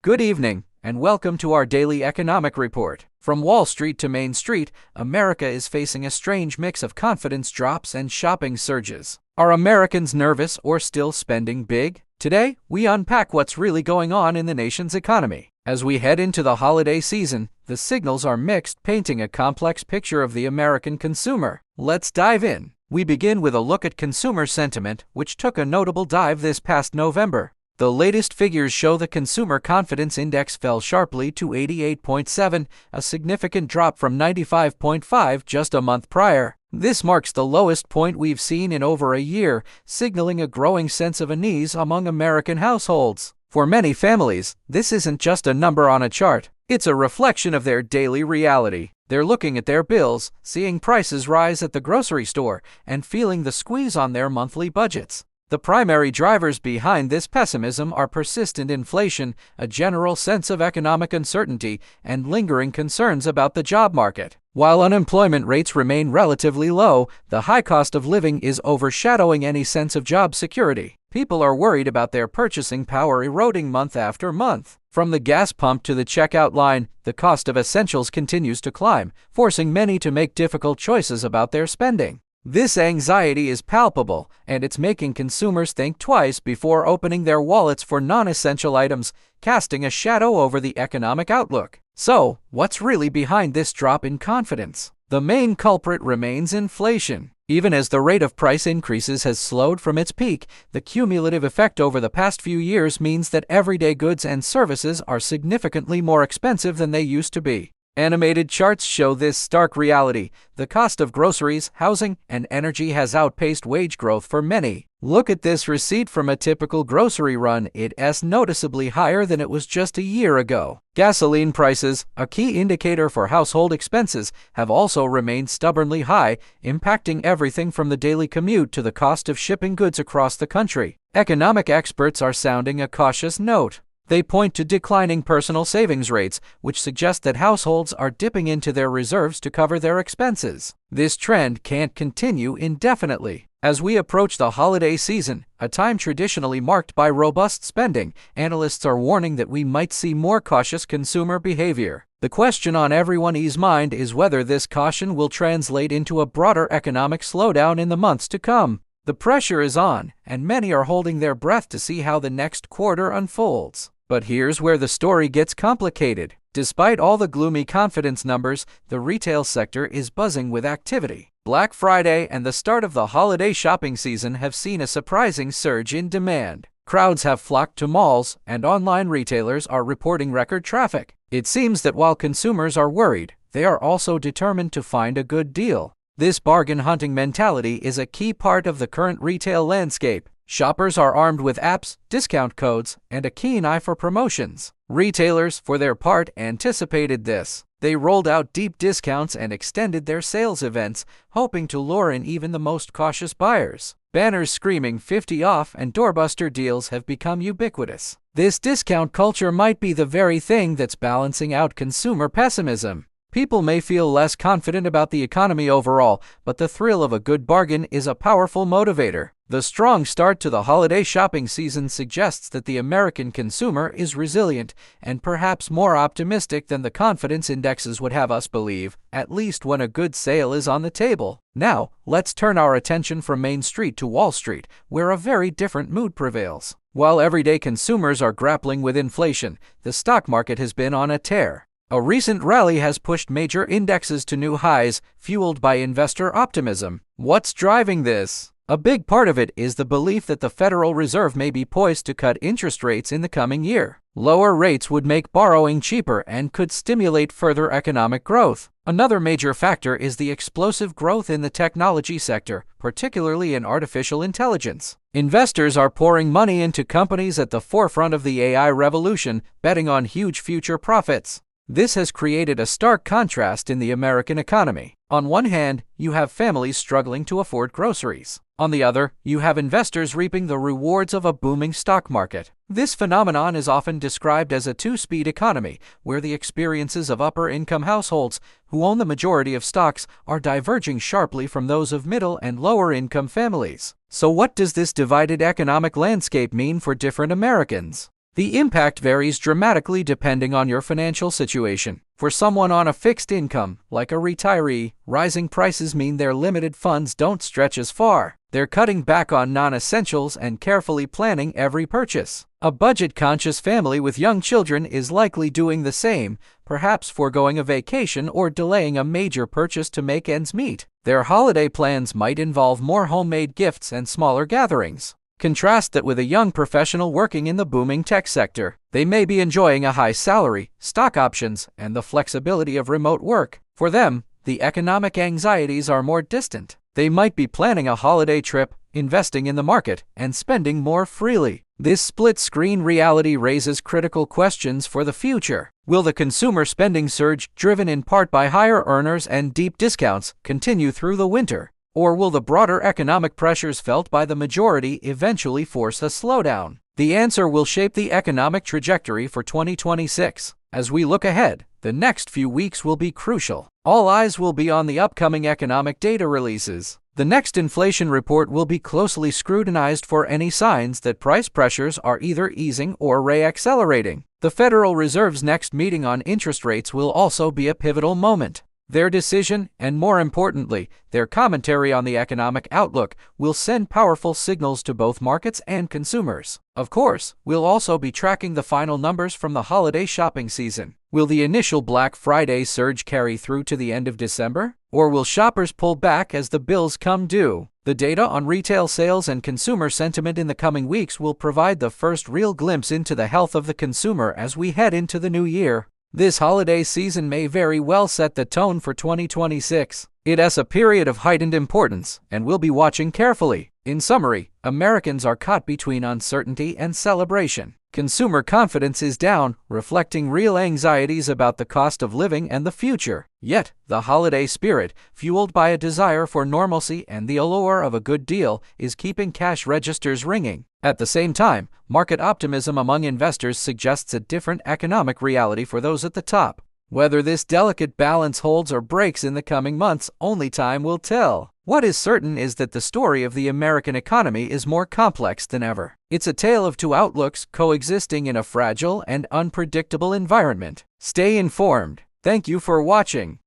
Good evening, and welcome to our daily economic report. From Wall Street to Main Street, America is facing a strange mix of confidence drops and shopping surges. Are Americans nervous or still spending big? Today, we unpack what's really going on in the nation's economy. As we head into the holiday season, the signals are mixed, painting a complex picture of the American consumer. Let's dive in. We begin with a look at consumer sentiment, which took a notable dive this past November. The latest figures show the Consumer Confidence Index fell sharply to 88.7, a significant drop from 95.5 just a month prior. This marks the lowest point we've seen in over a year, signaling a growing sense of unease among American households. For many families, this isn't just a number on a chart. It's a reflection of their daily reality. They're looking at their bills, seeing prices rise at the grocery store, and feeling the squeeze on their monthly budgets. The primary drivers behind this pessimism are persistent inflation, a general sense of economic uncertainty, and lingering concerns about the job market. While unemployment rates remain relatively low, the high cost of living is overshadowing any sense of job security. People are worried about their purchasing power eroding month after month. From the gas pump to the checkout line, the cost of essentials continues to climb, forcing many to make difficult choices about their spending. This anxiety is palpable, and it's making consumers think twice before opening their wallets for non-essential items, casting a shadow over the economic outlook. So, what's really behind this drop in confidence? The main culprit remains inflation. Even as the rate of price increases has slowed from its peak, the cumulative effect over the past few years means that everyday goods and services are significantly more expensive than they used to be. Animated charts show this stark reality. The cost of groceries, housing, and energy has outpaced wage growth for many. Look at this receipt from a typical grocery run. It's noticeably higher than it was just a year ago. Gasoline prices, a key indicator for household expenses, have also remained stubbornly high, impacting everything from the daily commute to the cost of shipping goods across the country. Economic experts are sounding a cautious note. They point to declining personal savings rates, which suggest that households are dipping into their reserves to cover their expenses. This trend can't continue indefinitely. As we approach the holiday season, a time traditionally marked by robust spending, analysts are warning that we might see more cautious consumer behavior. The question on everyone's mind is whether this caution will translate into a broader economic slowdown in the months to come. The pressure is on, and many are holding their breath to see how the next quarter unfolds. But here's where the story gets complicated. Despite all the gloomy confidence numbers, the retail sector is buzzing with activity. Black Friday and the start of the holiday shopping season have seen a surprising surge in demand. Crowds have flocked to malls, and online retailers are reporting record traffic. It seems that while consumers are worried, they are also determined to find a good deal. This bargain hunting mentality is a key part of the current retail landscape. Shoppers are armed with apps, discount codes, and a keen eye for promotions. Retailers, for their part, anticipated this. They rolled out deep discounts and extended their sales events, hoping to lure in even the most cautious buyers. Banners screaming 50 off and doorbuster deals have become ubiquitous. This discount culture might be the very thing that's balancing out consumer pessimism. People may feel less confident about the economy overall, but the thrill of a good bargain is a powerful motivator. The strong start to the holiday shopping season suggests that the American consumer is resilient and perhaps more optimistic than the confidence indexes would have us believe, at least when a good sale is on the table. Now, let's turn our attention from Main Street to Wall Street, where a very different mood prevails. While everyday consumers are grappling with inflation, the stock market has been on a tear. A recent rally has pushed major indexes to new highs, fueled by investor optimism. What's driving this? A big part of it is the belief that the Federal Reserve may be poised to cut interest rates in the coming year. Lower rates would make borrowing cheaper and could stimulate further economic growth. Another major factor is the explosive growth in the technology sector, particularly in artificial intelligence. Investors are pouring money into companies at the forefront of the AI revolution, betting on huge future profits. This has created a stark contrast in the American economy. On one hand, you have families struggling to afford groceries. On the other, you have investors reaping the rewards of a booming stock market. This phenomenon is often described as a two-speed economy, where the experiences of upper-income households, who own the majority of stocks, are diverging sharply from those of middle and lower-income families. So what does this divided economic landscape mean for different Americans? The impact varies dramatically depending on your financial situation. For someone on a fixed income, like a retiree, rising prices mean their limited funds don't stretch as far. They're cutting back on non-essentials and carefully planning every purchase. A budget-conscious family with young children is likely doing the same, perhaps foregoing a vacation or delaying a major purchase to make ends meet. Their holiday plans might involve more homemade gifts and smaller gatherings. Contrast that with a young professional working in the booming tech sector. They may be enjoying a high salary, stock options, and the flexibility of remote work. For them, the economic anxieties are more distant. They might be planning a holiday trip, investing in the market, and spending more freely. This split-screen reality raises critical questions for the future. Will the consumer spending surge, driven in part by higher earners and deep discounts, continue through the winter? Or will the broader economic pressures felt by the majority eventually force a slowdown? The answer will shape the economic trajectory for 2026. As we look ahead, the next few weeks will be crucial. All eyes will be on the upcoming economic data releases. The next inflation report will be closely scrutinized for any signs that price pressures are either easing or re-accelerating. The Federal Reserve's next meeting on interest rates will also be a pivotal moment. Their decision, and more importantly, their commentary on the economic outlook, will send powerful signals to both markets and consumers. Of course, we'll also be tracking the final numbers from the holiday shopping season. Will the initial Black Friday surge carry through to the end of December? Or will shoppers pull back as the bills come due? The data on retail sales and consumer sentiment in the coming weeks will provide the first real glimpse into the health of the consumer as we head into the new year. This holiday season may very well set the tone for 2026. It has a period of heightened importance, and we'll be watching carefully. In summary, Americans are caught between uncertainty and celebration. Consumer confidence is down, reflecting real anxieties about the cost of living and the future. Yet, the holiday spirit, fueled by a desire for normalcy and the allure of a good deal, is keeping cash registers ringing. At the same time, market optimism among investors suggests a different economic reality for those at the top. Whether this delicate balance holds or breaks in the coming months, only time will tell. What is certain is that the story of the American economy is more complex than ever. It's a tale of two outlooks coexisting in a fragile and unpredictable environment. Stay informed. Thank you for watching.